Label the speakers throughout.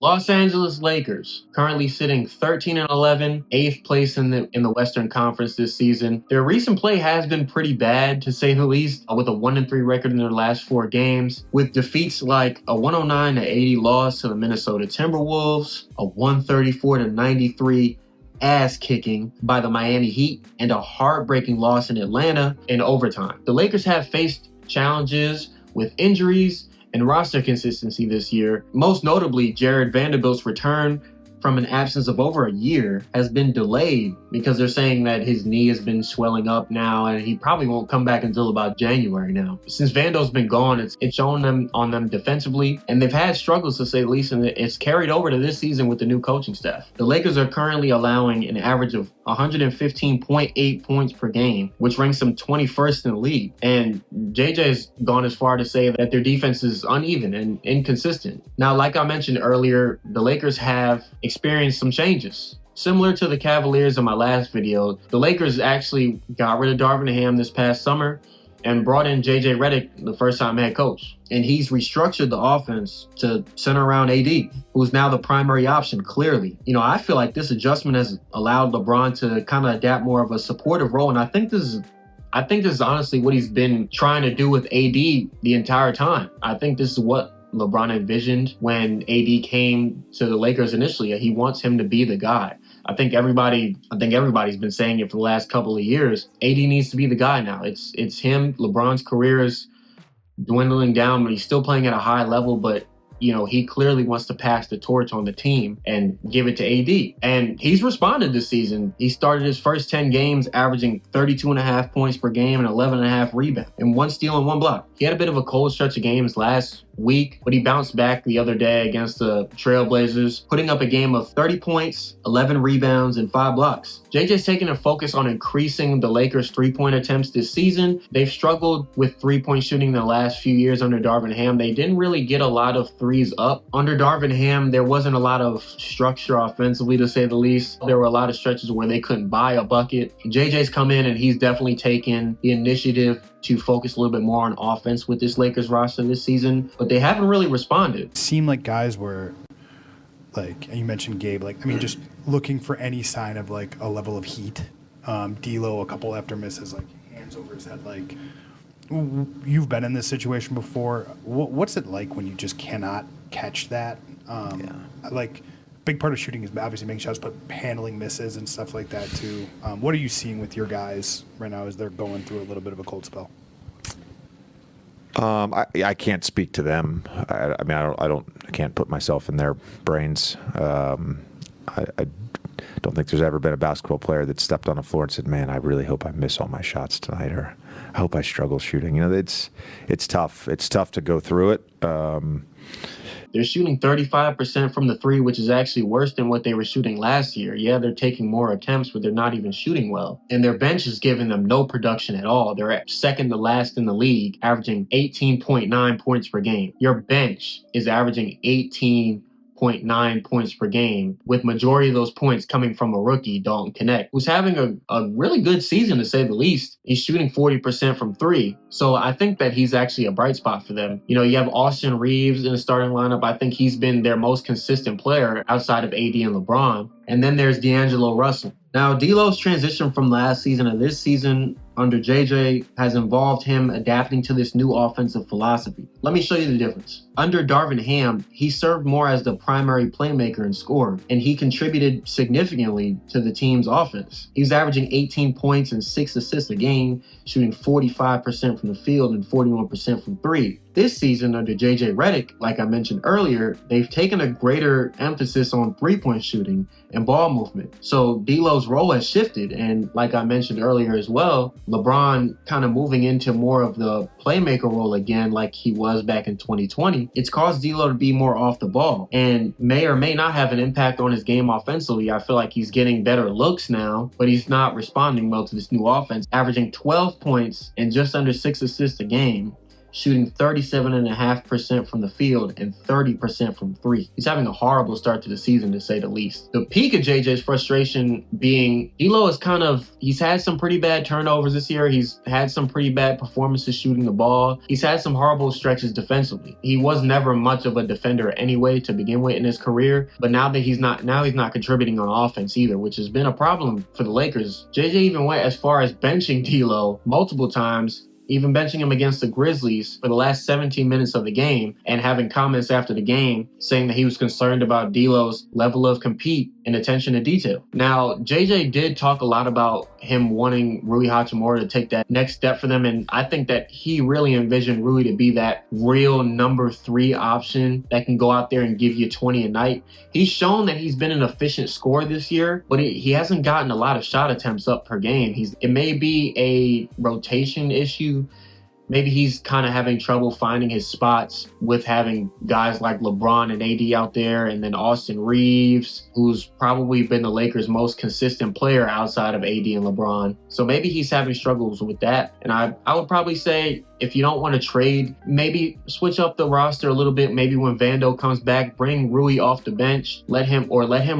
Speaker 1: Los Angeles Lakers, currently sitting 13-11, 8th place in the Western Conference this season. Their recent play has been pretty bad, to say the least, with a 1-3 record in their last 4 games, with defeats like a 109-80 loss to the Minnesota Timberwolves, a 134-93 ass kicking by the Miami Heat, and a heartbreaking loss in Atlanta in overtime. The Lakers have faced challenges with injuries and roster consistency this year. Most notably, Jared Vanderbilt's return from an absence of over a year has been delayed because they're saying that his knee has been swelling up now and he probably won't come back until about January now. Since Vando's been gone, it's shown on them defensively, and they've had struggles, to say the least, and it's carried over to this season with the new coaching staff. The Lakers are currently allowing an average of 115.8 points per game, which ranks them 21st in the league. And JJ's gone as far to say that their defense is uneven and inconsistent. Now, like I mentioned earlier, the Lakers have experienced some changes. Similar to the Cavaliers in my last video, the Lakers actually got rid of Darvin Ham this past summer and brought in JJ Redick, the first-time head coach. And he's restructured the offense to center around AD, who's now the primary option, clearly. I feel like this adjustment has allowed LeBron to kind of adapt more of a supportive role, and I think this is honestly what he's been trying to do with AD the entire time. I think this is what LeBron envisioned when AD came to the Lakers initially. He wants him to be the guy. I think everybody's been saying it for the last couple of years. AD needs to be the guy now. It's him. LeBron's career is dwindling down, but he's still playing at a high level, but he clearly wants to pass the torch on the team and give it to AD. And he's responded this season. He started his first 10 games averaging 32.5 points per game and 11.5 rebounds and 1 steal and 1 block. He had a bit of a cold stretch of games last week, but he bounced back the other day against the Trailblazers, putting up a game of 30 points, 11 rebounds, and 5 blocks. JJ's taking a focus on increasing the Lakers' three-point attempts this season. They've struggled with three-point shooting the last few years under Darvin Ham. They didn't really get a lot of threes up. Under Darvin Ham, there wasn't a lot of structure offensively, to say the least. There were a lot of stretches where they couldn't buy a bucket. JJ's come in and he's definitely taken the initiative to focus a little bit more on offense with this Lakers roster this season, but they haven't really responded.
Speaker 2: It seemed like guys were, and you mentioned Gabe, just looking for any sign of a level of heat. D'Lo, a couple after misses, hands over his head. You've been in this situation before. What's it like when you just cannot catch that? Big part of shooting is obviously making shots, but handling misses and stuff like that too. What are you seeing with your guys right now as they're going through a little bit of a cold spell?
Speaker 3: I can't speak to them. I can't put myself in their brains. I don't think there's ever been a basketball player that stepped on a floor and said, "Man, I really hope I miss all my shots tonight," or "I hope I struggle shooting." It's tough. It's tough to go through it.
Speaker 1: They're shooting 35% from the three, which is actually worse than what they were shooting last year. Yeah, they're taking more attempts, but they're not even shooting well. And their bench is giving them no production at all. They're at second to last in the league, averaging 18.9 points per game. Your bench is averaging 18.9 points per game, with majority of those points coming from a rookie, Dalton Knecht, who's having a really good season, to say the least. He's shooting 40% from three. So I think that he's actually a bright spot for them. You have Austin Reeves in the starting lineup. I think he's been their most consistent player outside of AD and LeBron. And then there's D'Angelo Russell. Now, D'Lo's transition from last season to this season under JJ has involved him adapting to this new offensive philosophy. Let me show you the difference. Under Darvin Ham, he served more as the primary playmaker and scorer, and he contributed significantly to the team's offense. He was averaging 18 points and 6 assists a game, shooting 45% from the field and 41% from three. This season under JJ Redick, like I mentioned earlier, they've taken a greater emphasis on three-point shooting and ball movement. So D'Lo's role has shifted, and like I mentioned earlier as well, LeBron kind of moving into more of the playmaker role again like he was back in 2020. It's caused D'Lo to be more off the ball and may or may not have an impact on his game offensively. I feel like he's getting better looks now, but he's not responding well to this new offense, averaging 12 points and just under 6 assists a game, shooting 37.5% from the field and 30% from three. He's having a horrible start to the season, to say the least. The peak of JJ's frustration being D'Lo is he's had some pretty bad turnovers this year. He's had some pretty bad performances shooting the ball. He's had some horrible stretches defensively. He was never much of a defender anyway to begin with in his career, but now he's not contributing on offense either, which has been a problem for the Lakers. JJ even went as far as benching D'Lo multiple times, even benching him against the Grizzlies for the last 17 minutes of the game, and having comments after the game saying that he was concerned about D'Lo's level of compete and attention to detail. Now, JJ did talk a lot about him wanting Rui Hachimura to take that next step for them, and I think that he really envisioned Rui to be that real number 3 option that can go out there and give you 20 a night. He's shown that he's been an efficient scorer this year, but he hasn't gotten a lot of shot attempts up per game. It may be a rotation issue. Maybe he's kind of having trouble finding his spots with having guys like LeBron and AD out there, and then Austin Reeves, who's probably been the Lakers' most consistent player outside of AD and LeBron. So maybe he's having struggles with that. And I would probably say, if you don't want to trade, maybe switch up the roster a little bit. Maybe when Vando comes back, bring Rui off the bench, let him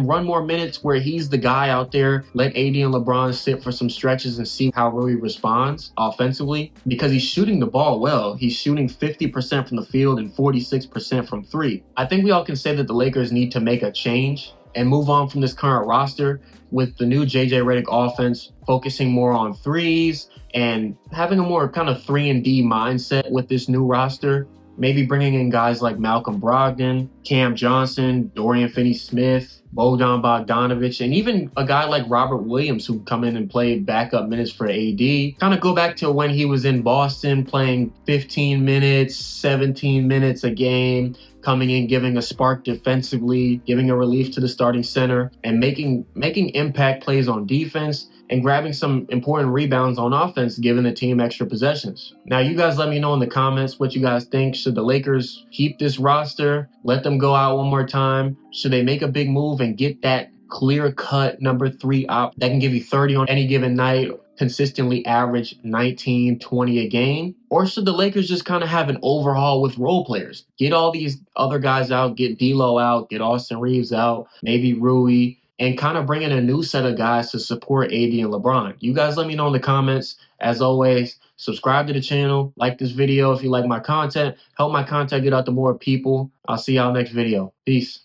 Speaker 1: run more minutes where he's the guy out there. Let AD and LeBron sit for some stretches and see how Rui responds offensively, because he's shooting the ball well. He's shooting 50% from the field and 46% from three. I think we all can say that the Lakers need to make a change and move on from this current roster with the new JJ Redick offense, focusing more on threes and having a more kind of 3-and-D mindset with this new roster. Maybe bringing in guys like Malcolm Brogdon, Cam Johnson, Dorian Finney-Smith, Bogdan Bogdanovic, and even a guy like Robert Williams, who come in and play backup minutes for AD. Kind of go back to when he was in Boston, playing 15 minutes, 17 minutes a game, coming in, giving a spark defensively, giving a relief to the starting center, and making impact plays on defense, and grabbing some important rebounds on offense, giving the team extra possessions. Now, you guys let me know in the comments what you guys think. Should the Lakers keep this roster, let them go out one more time? Should they make a big move and get that clear-cut number 3 op that can give you 30 on any given night, consistently average 19, 20 a game? Or should the Lakers just kind of have an overhaul with role players? Get all these other guys out, get D'Lo out, get Austin Reeves out, maybe Rui, and kind of bring in a new set of guys to support AD and LeBron. You guys let me know in the comments. As always, subscribe to the channel, like this video if you like my content, help my content get out to more people. I'll see y'all next video. Peace.